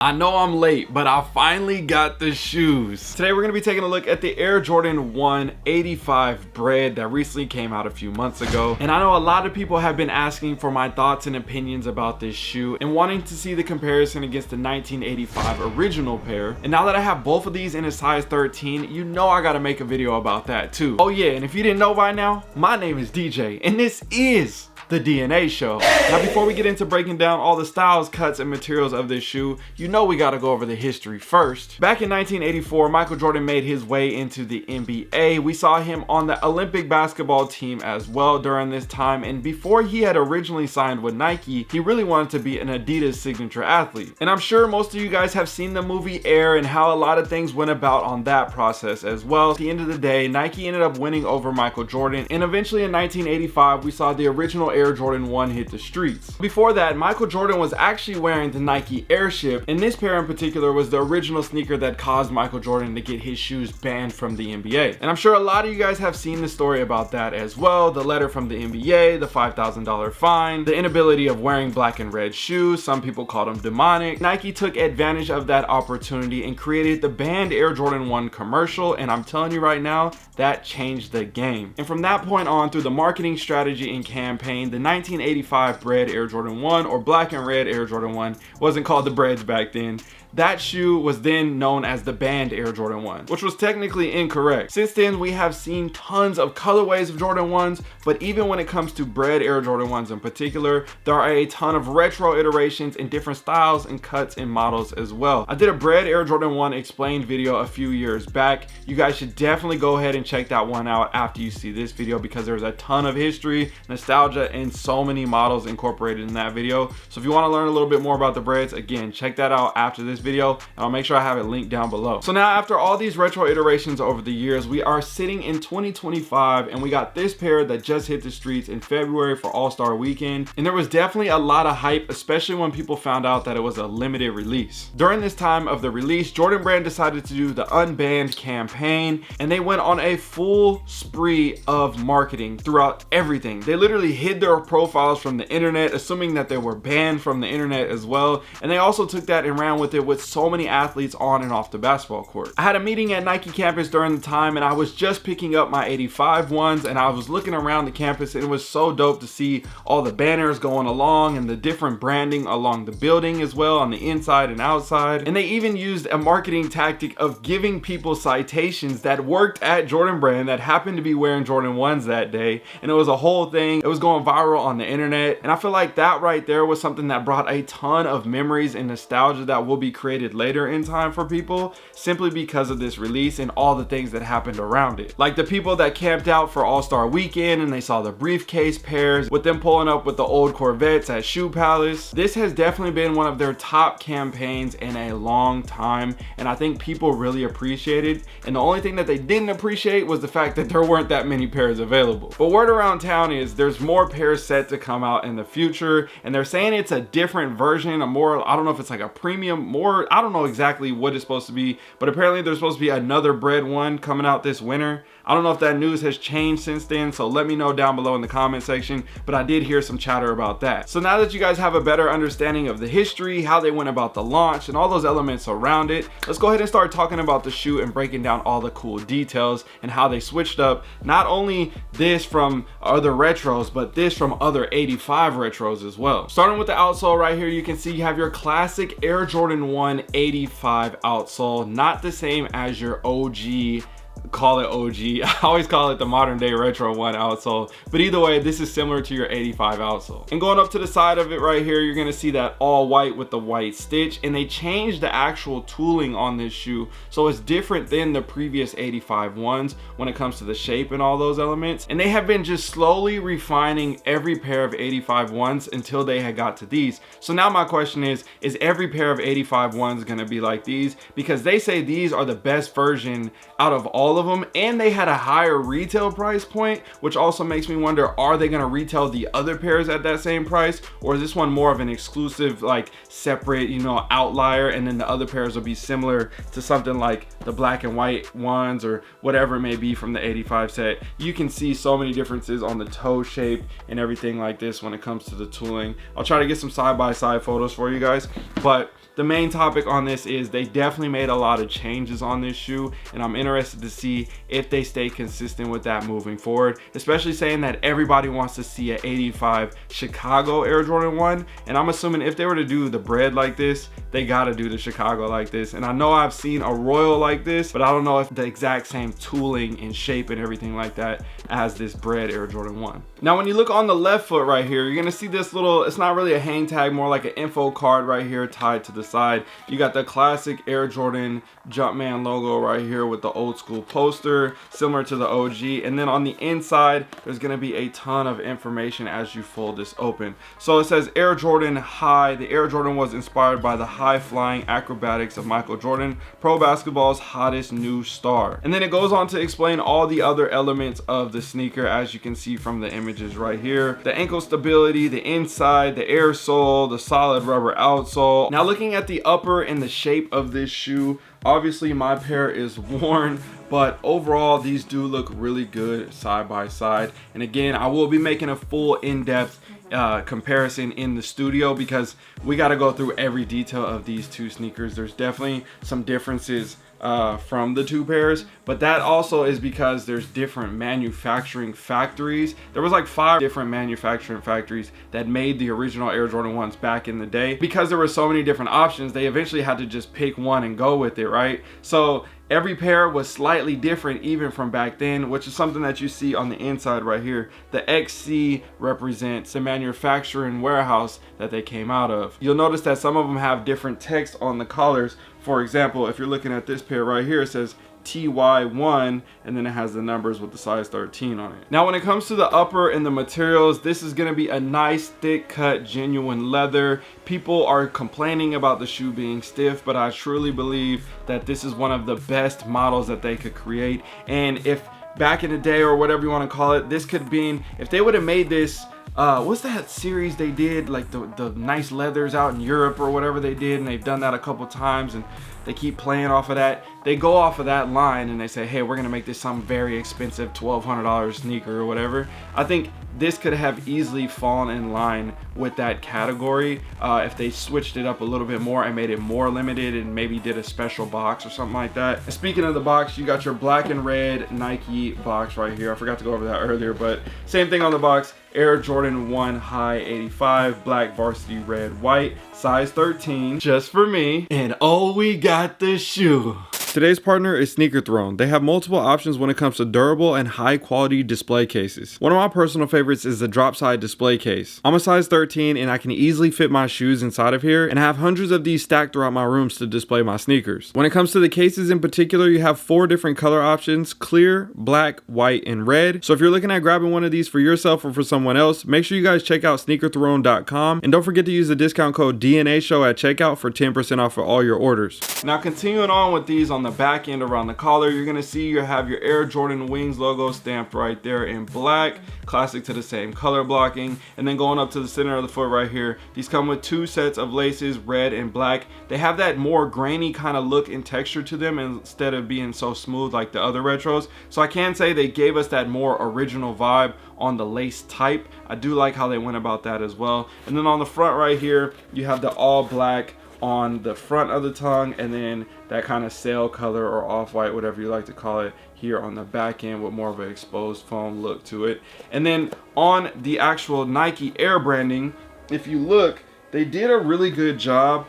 I know I'm late, but I finally got the shoes. Today we're gonna be taking a look at the Air Jordan 1 85 Bred that recently came out a few months ago. And I know a lot of people have been asking for my thoughts and opinions about this shoe and wanting to see the comparison against the 1985 original pair. And now that I have both of these in a size 13, you know I gotta make a video about that too. Oh yeah, and if you didn't know by now, my name is DJ and this is the DNA Show. Now before we get into breaking down all the styles, cuts, and materials of this shoe, you know we gotta go over the history first. Back in 1984, Michael Jordan made his way into the NBA. We saw him on the Olympic basketball team as well during this time, and before he had originally signed with Nike, he really wanted to be an Adidas signature athlete. And I'm sure most of you guys have seen the movie Air and how a lot of things went about on that process as well. At the end of the day, Nike ended up winning over Michael Jordan, and eventually in 1985, we saw the original Air Jordan 1 hit the streets. Before that, Michael Jordan was actually wearing the Nike Airship, and this pair in particular was the original sneaker that caused Michael Jordan to get his shoes banned from the NBA. And I'm sure a lot of you guys have seen the story about that as well. The letter from the NBA, the $5,000 fine, the inability of wearing black and red shoes. Some people called them demonic. Nike took advantage of that opportunity and created the banned Air Jordan 1 commercial, and I'm telling you right now, that changed the game. And from that point on, through the marketing strategy and campaign, the 1985 Bred Air Jordan 1, or black and red Air Jordan 1, wasn't called the Breds back then. That shoe was then known as the banned Air Jordan 1, which was technically incorrect. Since then, we have seen tons of colorways of Jordan 1s, but even when it comes to Bred Air Jordan 1s in particular, there are a ton of retro iterations in different styles and cuts and models as well. I did a Bred Air Jordan 1 explained video a few years back. You guys should definitely go ahead and check that one out after you see this video, because there's a ton of history, nostalgia, and so many models incorporated in that video. So if you want to learn a little bit more about the Breds, again, check that out after this video, and I'll make sure I have it linked down below. So now, after all these retro iterations over the years, we are sitting in 2025, and we got this pair that just hit the streets in February for All-Star Weekend, and there was definitely a lot of hype, especially when people found out that it was a limited release. During this time of the release, Jordan Brand decided to do the Unbanned campaign, and they went on a full spree of marketing throughout everything. They literally hid their profiles from the internet, assuming that they were banned from the internet as well, and they also took that and ran with it with so many athletes on and off the basketball court. I had a meeting at Nike campus during the time, and I was just picking up my 85 ones, and I was looking around the campus, and it was so dope to see all the banners going along and the different branding along the building as well, on the inside and outside. And they even used a marketing tactic of giving people citations that worked at Jordan Brand that happened to be wearing Jordan 1s that day, and it was a whole thing. It was going viral on the internet, and I feel like that right there was something that brought a ton of memories and nostalgia that will be created later in time for people, simply because of this release and all the things that happened around it. Like the people that camped out for All-Star Weekend and they saw the briefcase pairs with them pulling up with the old Corvettes at Shoe Palace. This has definitely been one of their top campaigns in a long time, and I think people really appreciated. And the only thing that they didn't appreciate was the fact that there weren't that many pairs available. But word around town is there's more pairs set to come out in the future, and they're saying it's a different version, a more, I don't know if it's like a premium, more, I don't know exactly what it's supposed to be, but apparently there's supposed to be another Bred 1 coming out this winter. I don't know if that news has changed since then, so let me know down below in the comment section, but I did hear some chatter about that. So now that you guys have a better understanding of the history, how they went about the launch, and all those elements around it, let's go ahead and start talking about the shoe and breaking down all the cool details and how they switched up not only this from other retros, but this from other 85 retros as well. Starting with the outsole right here, you can see you have your classic Air Jordan 1 85 outsole, not the same as your OG, call it OG. I always call it the modern day retro 1 outsole, but either way, this is similar to your 85 outsole. And going up to the side of it right here, you're gonna see that all white with the white stitch, and they changed the actual tooling on this shoe, so it's different than the previous 85 ones when it comes to the shape and all those elements. And they have been just slowly refining every pair of 85 ones until they had got to these. So now my question is every pair of 85 ones gonna be like these? Because they say these are the best version out of all of them, and they had a higher retail price point, which also makes me wonder, are they going to retail the other pairs at that same price, or is this one more of an exclusive, like separate, you know, outlier, and then the other pairs will be similar to something like the black and white ones or whatever it may be from the 85 set. You can see so many differences on the toe shape and everything like this when it comes to the tooling. I'll try to get some side-by-side photos for you guys, but the main topic on this is they definitely made a lot of changes on this shoe, and I'm interested to see if they stay consistent with that moving forward, especially saying that everybody wants to see an 85 Chicago Air Jordan 1, and I'm assuming if they were to do the Bred like this, they gotta do the Chicago like this. And I know I've seen a Royal like this, but I don't know if the exact same tooling and shape and everything like that as this Bred Air Jordan 1. Now when you look on the left foot right here, you're gonna see this little, it's not really a hang tag, more like an info card right here tied to the side. You got the classic Air Jordan Jumpman logo right here with the old school poster, similar to the OG. And then on the inside, there's gonna be a ton of information as you fold this open. So it says Air Jordan High. The Air Jordan was inspired by the high-flying acrobatics of Michael Jordan, pro basketball's hottest new star. And then it goes on to explain all the other elements of the sneaker, as you can see from the images right here. The ankle stability, the inside, the air sole, the solid rubber outsole. Now looking at the upper and the shape of this shoe, obviously my pair is worn, but overall these do look really good side by side. And again, I will be making a full in-depth comparison in the studio, because we got to go through every detail of these two sneakers. There's definitely some differences from the two pairs, but that also is because there's different manufacturing factories. There was like 5 different manufacturing factories that made the original Air Jordan 1s back in the day. Because there were so many different options, they eventually had to just pick one and go with it, right? So every pair was slightly different even from back then, which is something that you see on the inside right here. The XC represents the manufacturing warehouse that they came out of. You'll notice that some of them have different text on the collars. For example, if you're looking at this pair right here, it says TY1, and then it has the numbers with the size 13 on it. Now when it comes to the upper and the materials, this is going to be a nice thick cut genuine leather. People are complaining about the shoe being stiff, but I truly believe that this is one of the best models that they could create. And if back in the day, or whatever you want to call it, this could be, if they would have made this what's that series they did, like the nice leathers out in Europe or whatever they did, and they've done that a couple times and they keep playing off of that. They go off of that line and they say, hey, we're gonna make this some very expensive $1,200 sneaker or whatever. I think this could have easily fallen in line with that category if they switched it up a little bit more and made it more limited and maybe did a special box or something like that. And speaking of the box, you got your black and red Nike box right here. I forgot to go over that earlier, but same thing on the box. Air Jordan 1 High 85, black varsity red white, size 13, just for me. And oh, we got the shoe. Today's partner is Sneaker Throne. They have multiple options when it comes to durable and high quality display cases. One of my personal favorites is the drop side display case. I'm a size 13 and I can easily fit my shoes inside of here, and I have hundreds of these stacked throughout my rooms to display my sneakers. When it comes to the cases in particular, you have 4 different color options: clear, black, white, and red. So if you're looking at grabbing one of these for yourself or for someone else, make sure you guys check out sneakerthrone.com, and don't forget to use the discount code DNAShow at checkout for 10% off of all your orders. Now continuing on with these, on the back end around the collar, you're gonna see you have your Air Jordan Wings logo stamped right there in black, classic to the same color blocking. And then going up to the center of the foot right here, these come with 2 sets of laces, red and black. They have that more grainy kind of look and texture to them instead of being so smooth like the other retros. So I can say they gave us that more original vibe on the lace type. I do like how they went about that as well. And then on the front right here, you have the all black on the front of the tongue, and then that kind of sail color or off-white, whatever you like to call it, here on the back end with more of an exposed foam look to it. And then on the actual Nike Air branding, if you look, they did a really good job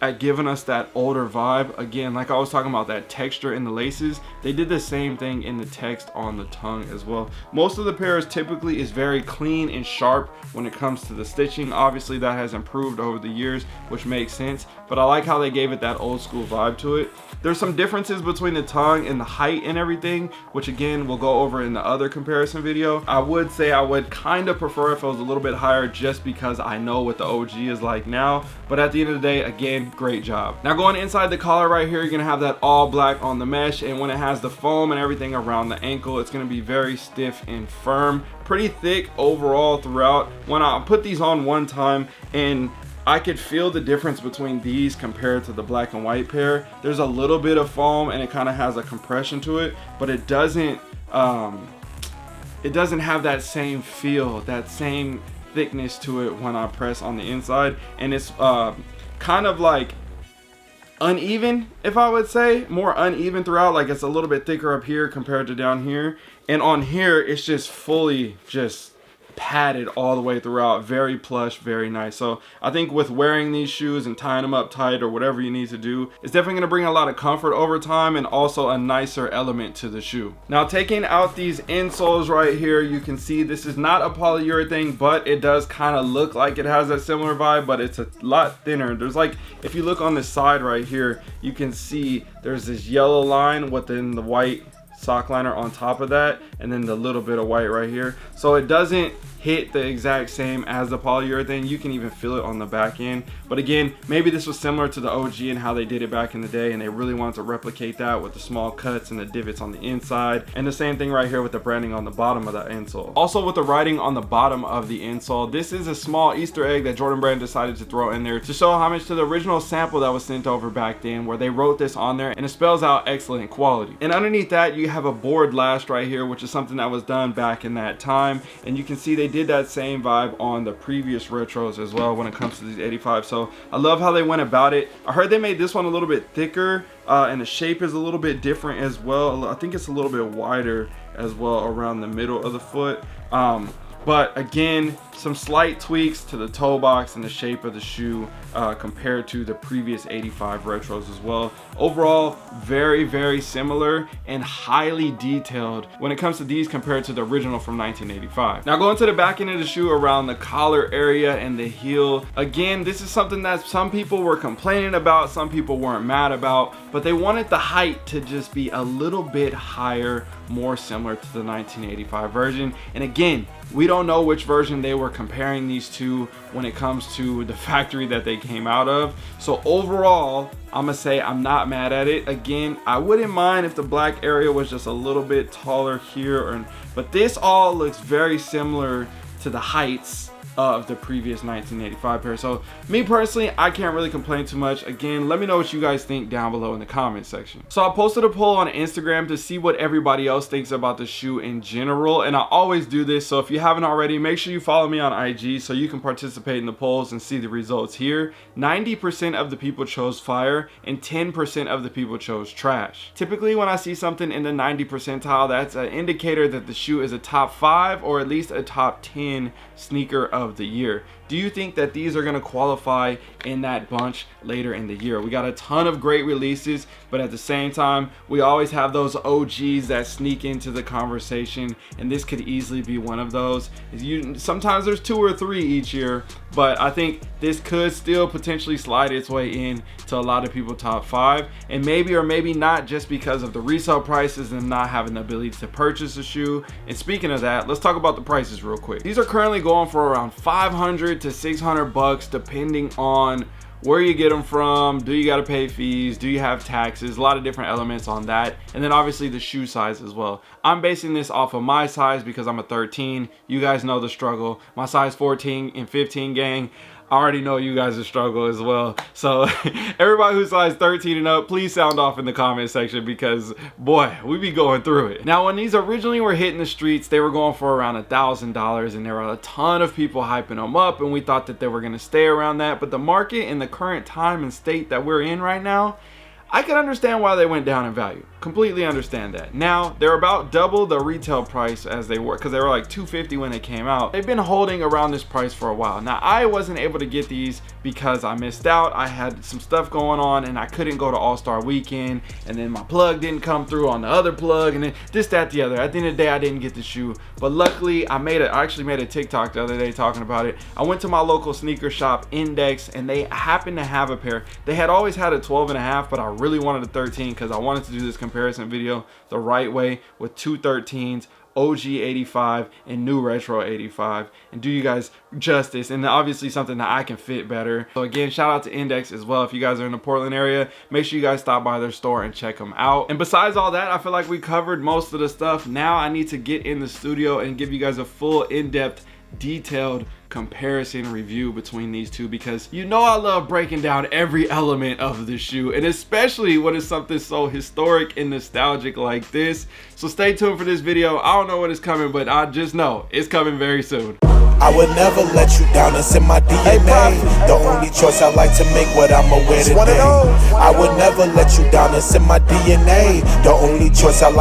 at giving us that older vibe. Again, like I was talking about, that texture in the laces, they did the same thing in the text on the tongue as well. Most of the pairs typically is very clean and sharp when it comes to the stitching. Obviously that has improved over the years, which makes sense, but I like how they gave it that old school vibe to it. There's some differences between the tongue and the height and everything, which again we'll go over in the other comparison video. I would say I would kind of prefer if it was a little bit higher, just because I know what the OG is like now, but at the end of the day, again, great job. Now going inside the collar right here, you're gonna have that all black on the mesh, and when it has the foam and everything around the ankle, it's gonna be very stiff and firm, pretty thick overall throughout. When I put these on one time, and I could feel the difference between these compared to the black and white pair. There's a little bit of foam and it kind of has a compression to it, but it doesn't have that same feel, that same thickness to it when I press on the inside. And it's kind of like uneven, if I would say, more uneven throughout. Like it's a little bit thicker up here compared to down here, and on here it's just fully just padded all the way throughout. Very plush, very nice. So I think with wearing these shoes and tying them up tight or whatever you need to do, it's definitely going to bring a lot of comfort over time and also a nicer element to the shoe. Now taking out these insoles right here, you can see this is not a polyurethane, but it does kind of look like it has that similar vibe, but it's a lot thinner. There's like, if you look on the side right here, you can see there's this yellow line within the white sock liner on top of that, and then the little bit of white right here. So it doesn't hit the exact same as the polyurethane. You can even feel it on the back end. But again, maybe this was similar to the OG and how they did it back in the day, and they really wanted to replicate that with the small cuts and the divots on the inside. And the same thing right here with the branding on the bottom of the insole. Also with the writing on the bottom of the insole, this is a small Easter egg that Jordan Brand decided to throw in there to show homage to the original sample that was sent over back then, where they wrote this on there, and it spells out excellent quality. And underneath that, you have a board last right here, which is something that was done back in that time. And you can see they did that same vibe on the previous retros as well when it comes to these 85. So I love how they went about it. I heard they made this one a little bit thicker, and the shape is a little bit different as well. I think it's a little bit wider as well around the middle of the foot. But again, some slight tweaks to the toe box and the shape of the shoe compared to the previous 85 retros as well. Overall, very, very similar and highly detailed when it comes to these compared to the original from 1985. Now going to the back end of the shoe around the collar area and the heel. Again, this is something that some people were complaining about, some people weren't mad about, but they wanted the height to just be a little bit higher, more similar to the 1985 version. And again, we don't know which version they were comparing these to when it comes to the factory that they came out of. So overall, I'm gonna say I'm not mad at it. Again, I wouldn't mind if the black area was just a little bit taller here, but this all looks very similar to the heights of the previous 1985 pair. So me personally, I can't really complain too much. Again, let me know what you guys think down below in the comment section. So I posted a poll on Instagram to see what everybody else thinks about the shoe in general, and I always do this, so if you haven't already, make sure you follow me on IG so you can participate in the polls and see the results here. 90% of the people chose fire and 10% of the people chose trash. Typically when I see something in the 90 percentile, that's an indicator that the shoe is a top 5 or at least a top 10 sneaker of the year. Do you think that these are going to qualify in that bunch later in the year? We got a ton of great releases, but at the same time, we always have those OGs that sneak into the conversation, and this could easily be one of those. Sometimes there's 2 or 3 each year, but I think this could still potentially slide its way in to a lot of people top 5, and maybe or maybe not, just because of the resale prices and not having the ability to purchase a shoe. And speaking of that, let's talk about the prices real quick. These are currently going for around $500 to $600 depending on where you get them from. Do you got to pay fees? Do you have taxes? A lot of different elements on that. And then obviously the shoe size as well. I'm basing this off of my size because I'm a 13. You guys know the struggle. My size 14 and 15 gang, I already know you guys are struggle as well. So everybody who's size 13 and up, please sound off in the comment section, because boy, we be going through it. Now when these originally were hitting the streets, they were going for around $1,000, and there were a ton of people hyping them up, and we thought that they were going to stay around that. But the market in the current time and state that we're in right now, I can understand why they went down in value. Completely understand that. Now they're about double the retail price as they were, because they were like $250 when they came out. They've been holding around this price for a while. Now I wasn't able to get these because I missed out. I had some stuff going on and I couldn't go to All-Star Weekend, and then my plug didn't come through on the other plug, and then this, that, the other. At the end of the day, I didn't get the shoe, but luckily I actually made a TikTok the other day talking about it. I went to my local sneaker shop, Index, and they happened to have a pair. They had always had a 12.5, but I really wanted a 13 because I wanted to do this comparison video the right way with 2 13s, OG 85 and new retro 85, and do you guys justice, and obviously something that I can fit better. So again, shout out to Index as well. If you guys are in the Portland area, make sure you guys stop by their store and check them out. And besides all that, I feel like we covered most of the stuff. Now I need to get in the studio and give you guys a full in-depth, detailed comparison review between these two, because you know I love breaking down every element of the shoe, and especially when it's something so historic and nostalgic like this. So stay tuned for this video. I don't know when it's coming, but I just know it's coming very soon. I would never let you down, it's in my DNA. The only choice I like to make, what I'ma wear today. I would never let you down, it's in my DNA. The only choice I like